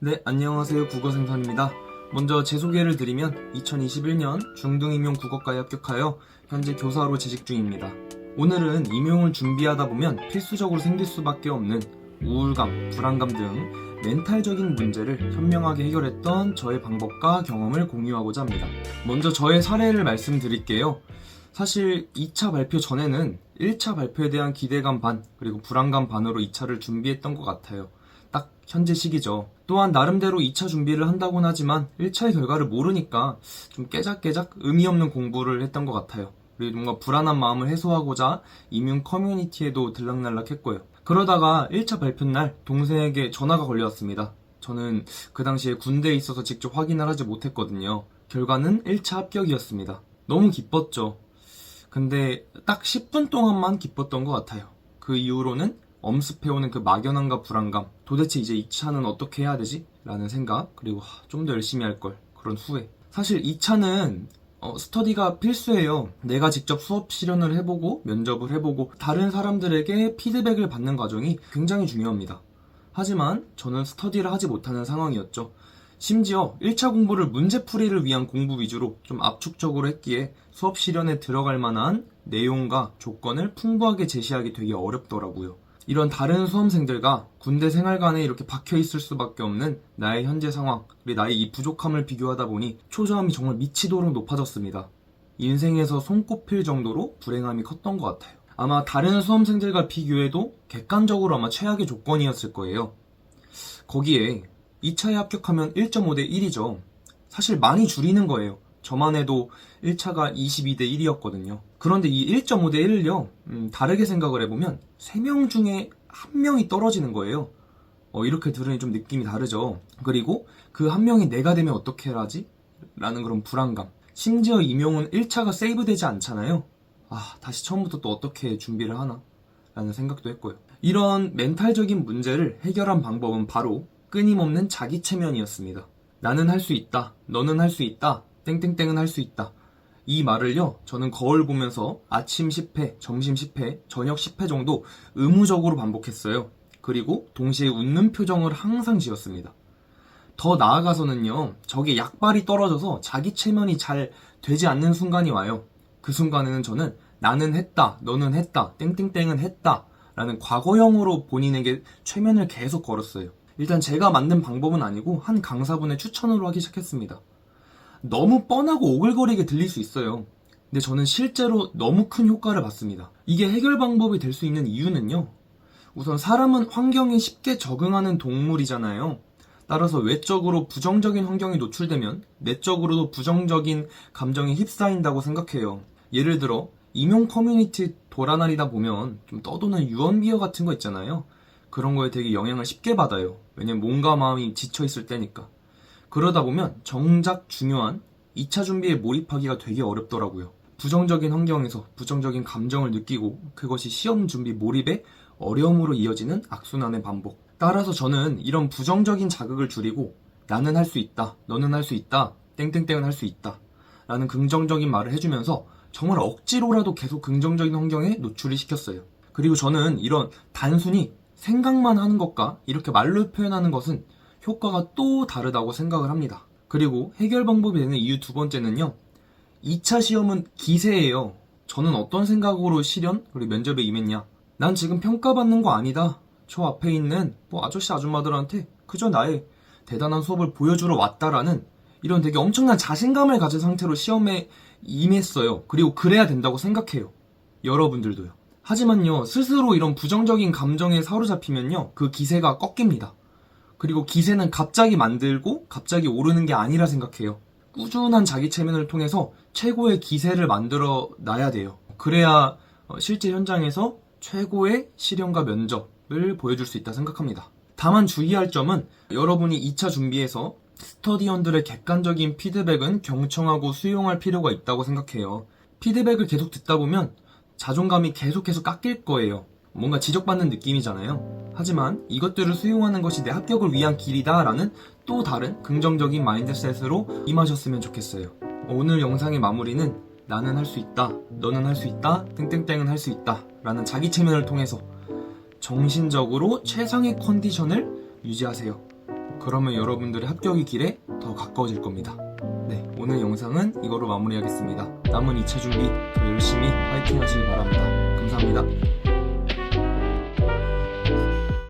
네, 안녕하세요. 국어생선입니다. 먼저 제 소개를 드리면 2021년 중등임용 국어과에 합격하여 현재 교사로 재직 중입니다. 오늘은 임용을 준비하다 보면 필수적으로 생길 수밖에 없는 우울감, 불안감 등 멘탈적인 문제를 현명하게 해결했던 저의 방법과 경험을 공유하고자 합니다. 먼저 저의 사례를 말씀드릴게요. 사실 2차 발표 전에는 1차 발표에 대한 기대감 반, 그리고 불안감 반으로 2차를 준비했던 것 같아요. 딱 현재 시기죠. 또한 나름대로 2차 준비를 한다곤 하지만 1차의 결과를 모르니까 좀 깨작깨작 의미 없는 공부를 했던 것 같아요. 그리고 뭔가 불안한 마음을 해소하고자 이뮨 커뮤니티에도 들락날락했고요. 그러다가 1차 발표날 동생에게 전화가 걸려왔습니다. 저는 그 당시에 군대에 있어서 직접 확인을 하지 못했거든요. 결과는 1차 합격이었습니다. 너무 기뻤죠. 근데 딱 10분 동안만 기뻤던 것 같아요. 그 이후로는 엄습해오는 그 막연함과 불안감, 도대체 이제 2차는 어떻게 해야 되지? 라는 생각, 그리고 좀 더 열심히 할 걸, 그런 후회. 사실 2차는 스터디가 필수예요. 내가 직접 수업 실현을 해보고 면접을 해보고 다른 사람들에게 피드백을 받는 과정이 굉장히 중요합니다. 하지만 저는 스터디를 하지 못하는 상황이었죠. 심지어 1차 공부를 문제풀이를 위한 공부 위주로 좀 압축적으로 했기에 수업 실현에 들어갈 만한 내용과 조건을 풍부하게 제시하기 되게 어렵더라고요. 이런 다른 수험생들과 군대 생활관에 이렇게 박혀있을 수밖에 없는 나의 현재 상황, 그리고 나의 이 부족함을 비교하다 보니 초조함이 정말 미치도록 높아졌습니다. 인생에서 손꼽힐 정도로 불행함이 컸던 것 같아요. 아마 다른 수험생들과 비교해도 객관적으로 아마 최악의 조건이었을 거예요. 거기에 2차에 합격하면 1.5대 1이죠. 사실 많이 줄이는 거예요. 저만 해도 1차가 22대 1이었거든요. 그런데 이 1.5대 1을요, 다르게 생각을 해보면 3명 중에 1명이 떨어지는 거예요. 이렇게 들으니 좀 느낌이 다르죠. 그리고 그 1명이 내가 되면 어떻게 하지? 라는 그런 불안감. 심지어 임용은 1차가 세이브되지 않잖아요. 다시 처음부터 또 어떻게 준비를 하나? 라는 생각도 했고요. 이런 멘탈적인 문제를 해결한 방법은 바로 끊임없는 자기 체면이었습니다. 나는 할 수 있다. 너는 할 수 있다. 땡땡땡은 할 수 있다. 이 말을요, 저는 거울 보면서 아침 10회, 점심 10회, 저녁 10회 정도 의무적으로 반복했어요. 그리고 동시에 웃는 표정을 항상 지었습니다. 더 나아가서는요, 저게 약발이 떨어져서 자기 체면이 잘 되지 않는 순간이 와요. 그 순간에는 저는 나는 했다, 너는 했다, 땡땡땡은 했다 라는 과거형으로 본인에게 최면을 계속 걸었어요. 일단 제가 만든 방법은 아니고 한 강사분의 추천으로 하기 시작했습니다. 너무 뻔하고 오글거리게 들릴 수 있어요. 근데 저는 실제로 너무 큰 효과를 봤습니다. 이게 해결 방법이 될 수 있는 이유는요, 우선 사람은 환경에 쉽게 적응하는 동물이잖아요. 따라서 외적으로 부정적인 환경에 노출되면 내적으로도 부정적인 감정에 휩싸인다고 생각해요. 예를 들어 임용 커뮤니티 돌아다니다 보면 좀 떠도는 유언비어 같은 거 있잖아요. 그런 거에 되게 영향을 쉽게 받아요. 왜냐면 몸과 마음이 지쳐있을 때니까. 그러다 보면 정작 중요한 2차 준비에 몰입하기가 되게 어렵더라고요. 부정적인 환경에서 부정적인 감정을 느끼고 그것이 시험 준비 몰입의 어려움으로 이어지는 악순환의 반복. 따라서 저는 이런 부정적인 자극을 줄이고 나는 할 수 있다, 너는 할 수 있다, 땡땡땡은 할 수 있다 라는 긍정적인 말을 해주면서 정말 억지로라도 계속 긍정적인 환경에 노출을 시켰어요. 그리고 저는 이런 단순히 생각만 하는 것과 이렇게 말로 표현하는 것은 효과가 또 다르다고 생각을 합니다. 그리고 해결 방법이 되는 이유 두 번째는요, 2차 시험은 기세예요. 저는 어떤 생각으로 실현 그리고 면접에 임했냐, 난 지금 평가받는 거 아니다. 저 앞에 있는 아저씨 아줌마들한테 그저 나의 대단한 수업을 보여주러 왔다라는 이런 되게 엄청난 자신감을 가진 상태로 시험에 임했어요. 그리고 그래야 된다고 생각해요. 여러분들도요. 하지만요, 스스로 이런 부정적인 감정에 사로잡히면요, 그 기세가 꺾입니다. 그리고 기세는 갑자기 만들고 갑자기 오르는 게 아니라 생각해요. 꾸준한 자기 체면을 통해서 최고의 기세를 만들어 놔야 돼요. 그래야 실제 현장에서 최고의 실현과 면접을 보여줄 수 있다 생각합니다. 다만 주의할 점은 여러분이 2차 준비에서 스터디원들의 객관적인 피드백은 경청하고 수용할 필요가 있다고 생각해요. 피드백을 계속 듣다 보면 자존감이 계속해서 깎일 거예요. 뭔가 지적받는 느낌이잖아요. 하지만 이것들을 수용하는 것이 내 합격을 위한 길이다 라는 또 다른 긍정적인 마인드셋으로 임하셨으면 좋겠어요. 오늘 영상의 마무리는 나는 할 수 있다, 너는 할 수 있다, 땡땡땡은 할 수 있다 라는 자기 체면을 통해서 정신적으로 최상의 컨디션을 유지하세요. 그러면 여러분들의 합격의 길에 더 가까워질 겁니다. 네, 오늘 영상은 이거로 마무리하겠습니다. 남은 2차 준비 더 열심히 화이팅 하시기 바랍니다. 감사합니다.